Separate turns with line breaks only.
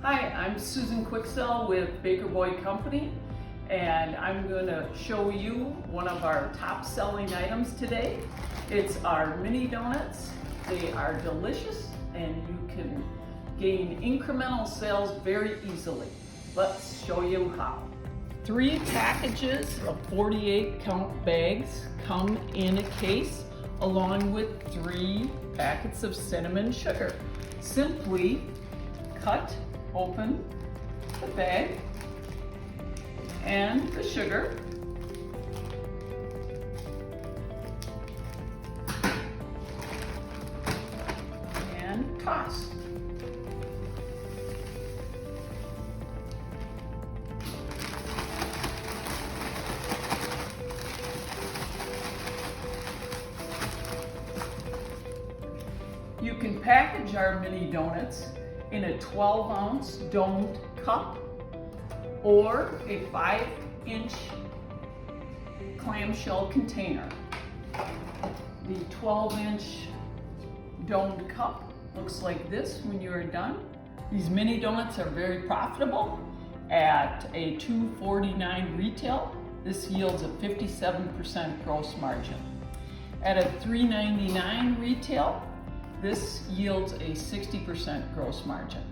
Hi, I'm Susan Quicksell with Baker Boy Company, and I'm going to show you one of our top selling items today. It's our mini donuts. They are delicious and you can gain incremental sales very easily. Let's show you how. 3 packages of 48 count bags come in a case along with 3 packets of cinnamon sugar. Simply cut open the bag and the sugar, and toss. You can package our mini donuts in a 12-ounce domed cup or a 5-inch clamshell container. The 12-inch domed cup looks like this when you are done. These mini donuts are very profitable. At a $2.49 retail, this yields a 57% gross margin. At a $3.99 retail, this yields a 60% gross margin.